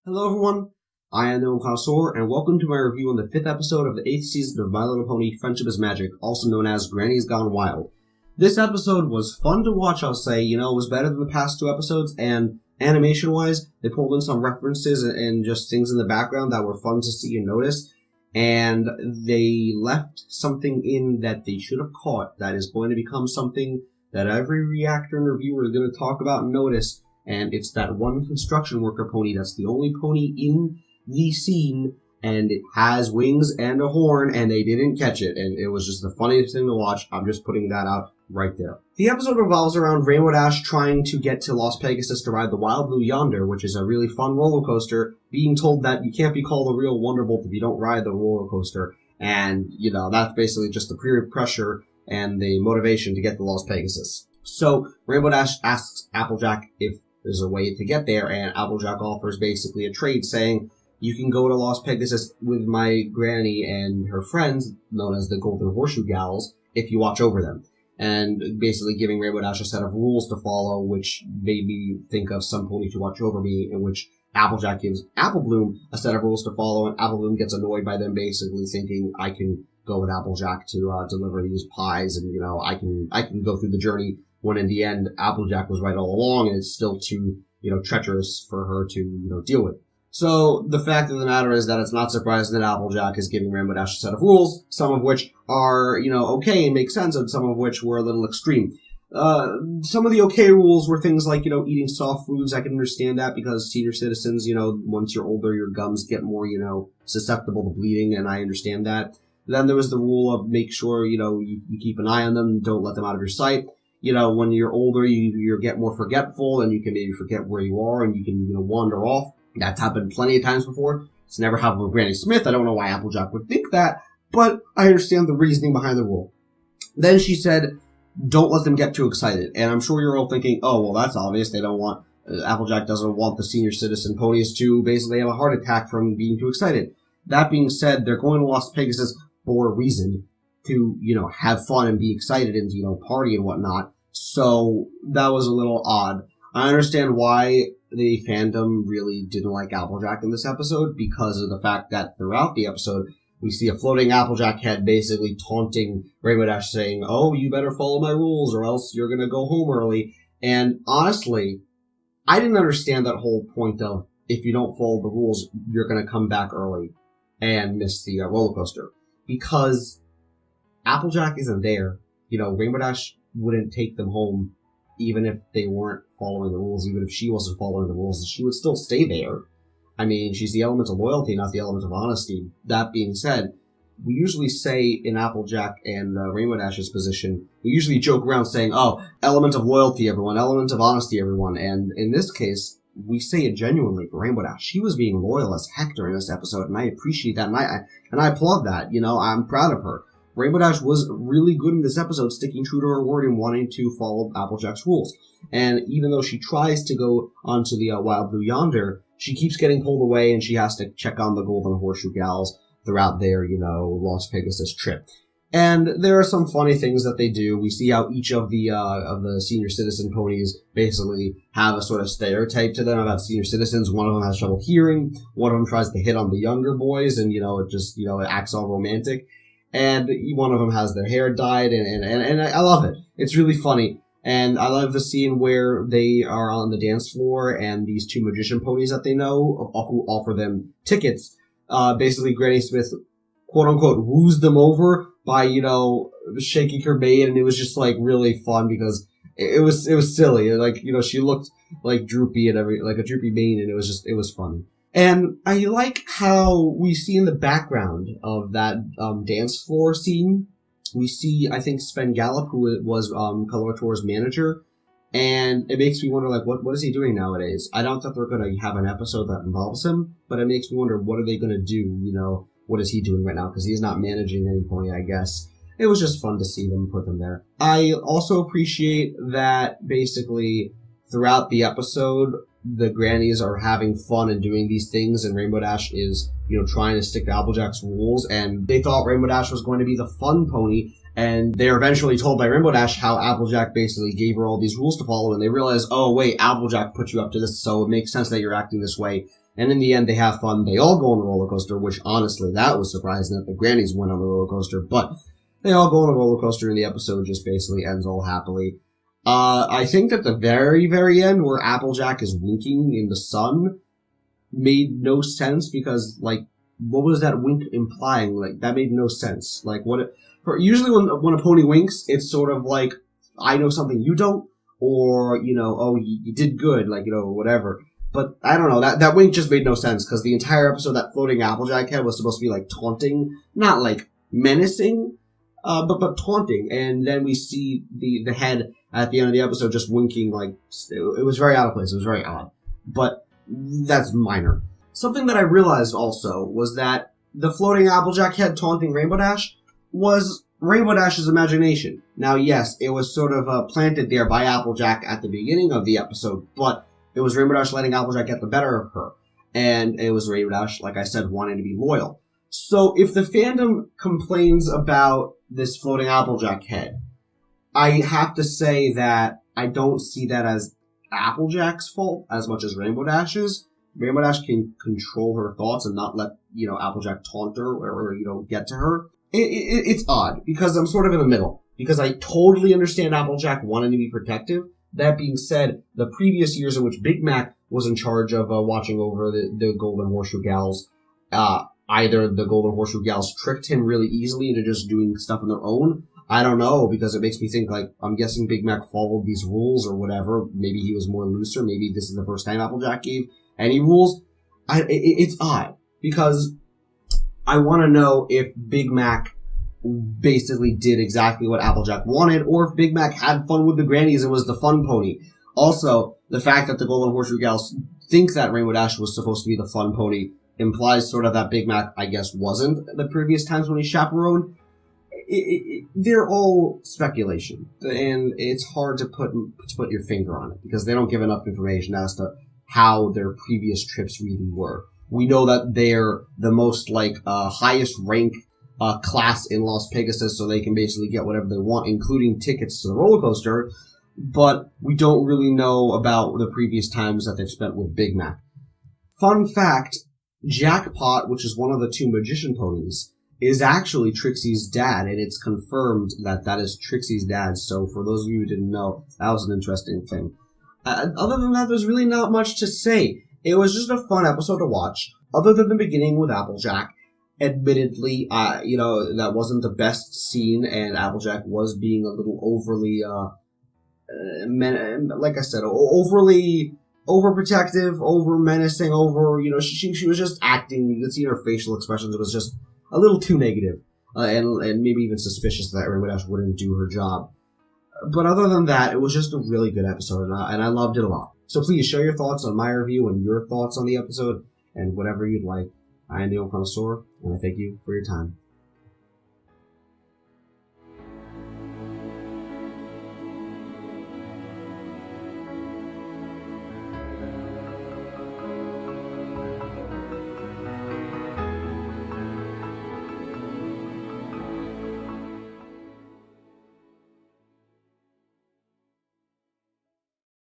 Hello everyone, I am the Connoisseur, and welcome to my review on the 5th episode of the 8th season of My Little Pony Friendship is Magic, also known as Grannies Gone Wild. This episode was fun to watch, I'll say. It was better than the past two episodes, and animation-wise, they pulled in some references and just things in the background that were fun to see and notice, and they left something in that they should have caught that is going to become something that every reactor and reviewer is going to talk about and notice. And it's that one construction worker pony that's the only pony in the scene, and it has wings and a horn, and they didn't catch it, and it was just the funniest thing to watch. I'm just putting that out right there. The episode revolves around Rainbow Dash trying to get to Las Pegasus to ride the Wild Blue Yonder, which is a really fun roller coaster, being told that you can't be called a real Wonderbolt if you don't ride the roller coaster, and, that's basically just the peer pressure and the motivation to get to Las Pegasus. So, Rainbow Dash asks Applejack if there's a way to get there, and Applejack offers basically a trade saying, you can go to Las Pegasus with my granny and her friends, known as the Golden Horseshoe Gals, if you watch over them. And basically giving Rainbow Dash a set of rules to follow, which made me think of Some Pony to Watch Over Me, in which Applejack gives Applebloom a set of rules to follow, and Applebloom gets annoyed by them, basically thinking, I can go with Applejack to deliver these pies, and, I can go through the journey, when in the end, Applejack was right all along, and it's still too, treacherous for her to, deal with. So, the fact of the matter is that it's not surprising that Applejack is giving Rainbow Dash a set of rules, some of which are, okay and make sense, and some of which were a little extreme. Some of the okay rules were things like, eating soft foods. I can understand that because senior citizens, once you're older, your gums get more, susceptible to bleeding, and I understand that. Then there was the rule of make sure, you keep an eye on them, don't let them out of your sight. When you're older, you get more forgetful, and you can maybe forget where you are, and you can, wander off. That's happened plenty of times before. It's never happened with Granny Smith. I don't know why Applejack would think that, but I understand the reasoning behind the rule. Then she said, don't let them get too excited. And I'm sure you're all thinking, oh, well, that's obvious. They don't want, Applejack doesn't want the senior citizen ponies to basically have a heart attack from being too excited. That being said, they're going to Las Pegasus for a reason to, have fun and be excited and, party and whatnot. So that was a little odd. I understand why the fandom really didn't like Applejack in this episode, because of the fact that throughout the episode, we see a floating Applejack head basically taunting Rainbow Dash, saying, oh, you better follow my rules or else you're going to go home early. And honestly, I didn't understand that whole point of if you don't follow the rules, you're going to come back early and miss the roller coaster. Because Applejack isn't there. Rainbow Dash wouldn't take them home even if they weren't following the rules, even if she wasn't following the rules, she would still stay there. I mean, she's the element of loyalty, not the element of honesty. That being said, we usually say in Applejack and Rainbow Dash's position, we usually joke around saying, oh, element of loyalty, everyone, element of honesty, everyone. And in this case, we say it genuinely for Rainbow Dash. She was being loyal as heck during this episode, and I appreciate that, and I applaud that. I'm proud of her. Rainbow Dash was really good in this episode, sticking true to her word and wanting to follow Applejack's rules. And even though she tries to go onto the Wild Blue Yonder, she keeps getting pulled away, and she has to check on the Golden Horseshoe Gals throughout their, Las Pegasus trip. And there are some funny things that they do. We see how each of the senior citizen ponies basically have a sort of stereotype to them about senior citizens. One of them has trouble hearing. One of them tries to hit on the younger boys, and, it acts all romantic. And one of them has their hair dyed, and I love it. It's really funny. And I love the scene where they are on the dance floor, and these two magician ponies that they know, who offer them tickets, basically Granny Smith, quote-unquote, woos them over by, shaking her mane, and it was just, really fun, because it was silly. She looked, droopy and a droopy mane, and it was funny. And I like how we see in the background of that dance floor scene, we see, I think, Sven Gallup, who was Colorator's manager, and it makes me wonder, what is he doing nowadays? I don't think they're going to have an episode that involves him, but it makes me wonder, what are they going to do? What is he doing right now? Because he's not managing any pony, I guess. It was just fun to see them put them there. I also appreciate that, basically, throughout the episode, the Grannies are having fun and doing these things, and Rainbow Dash is, trying to stick to Applejack's rules, and they thought Rainbow Dash was going to be the fun pony, and they're eventually told by Rainbow Dash how Applejack basically gave her all these rules to follow, and they realize, oh wait, Applejack put you up to this, so it makes sense that you're acting this way. And in the end, they have fun. They all go on the roller coaster, which honestly, that was surprising that the Grannies went on the roller coaster. But they all go on the roller coaster, and the episode just basically ends all happily. I think that the very, very end, where Applejack is winking in the sun, made no sense because, like, what was that wink implying? Like, that made no sense. Like, usually when a pony winks, it's sort of like, I know something you don't, or, oh, you did good, like, whatever. But I don't know, that wink just made no sense, because the entire episode that floating Applejack had was supposed to be, like, taunting, not, like, menacing, but taunting. And then we see the head at the end of the episode just winking, like, it was very out of place, it was very odd. But that's minor. Something that I realized also was that the floating Applejack head taunting Rainbow Dash was Rainbow Dash's imagination. Now, yes, it was sort of planted there by Applejack at the beginning of the episode, but it was Rainbow Dash letting Applejack get the better of her. And it was Rainbow Dash, like I said, wanting to be loyal. So if the fandom complains about this floating Applejack head, I have to say that I don't see that as Applejack's fault as much as Rainbow Dash's. Rainbow Dash can control her thoughts and not let, Applejack taunt her or get to her. It's odd, because I'm sort of in the middle. Because I totally understand Applejack wanting to be protective. That being said, the previous years in which Big Mac was in charge of watching over the Golden Horseshoe Gals, either the Golden Horseshoe Gals tricked him really easily into just doing stuff on their own. I don't know, because it makes me think, like, I'm guessing Big Mac followed these rules or whatever. Maybe he was more looser. Maybe this is the first time Applejack gave any rules. It's odd, because I want to know if Big Mac basically did exactly what Applejack wanted, or if Big Mac had fun with the Grannies and was the fun pony. Also, the fact that the Golden Horseshoe Gals think that Rainbow Dash was supposed to be the fun pony implies sort of that Big Mac, I guess, wasn't the previous times when he chaperoned. They're all speculation, and it's hard to put your finger on it, because they don't give enough information as to how their previous trips really were. We know that they're the most, highest rank class in Las Pegasus, so they can basically get whatever they want, including tickets to the roller coaster, but we don't really know about the previous times that they've spent with Big Mac. Fun fact, Jackpot, which is one of the two magician ponies, is actually Trixie's dad, and it's confirmed that is Trixie's dad, so for those of you who didn't know, that was an interesting thing. Other than that, there's really not much to say. It was just a fun episode to watch, other than the beginning with Applejack. Admittedly, that wasn't the best scene, and Applejack was being a little overly, like I said, overly overprotective, over menacing, she was just acting. You could see her facial expressions. It was just a little too negative, and maybe even suspicious that Rainbow Dash wouldn't do her job. But other than that, it was just a really good episode, and I loved it a lot. So please share your thoughts on my review and your thoughts on the episode, and whatever you'd like. I am the Old Connoisseur, and I thank you for your time.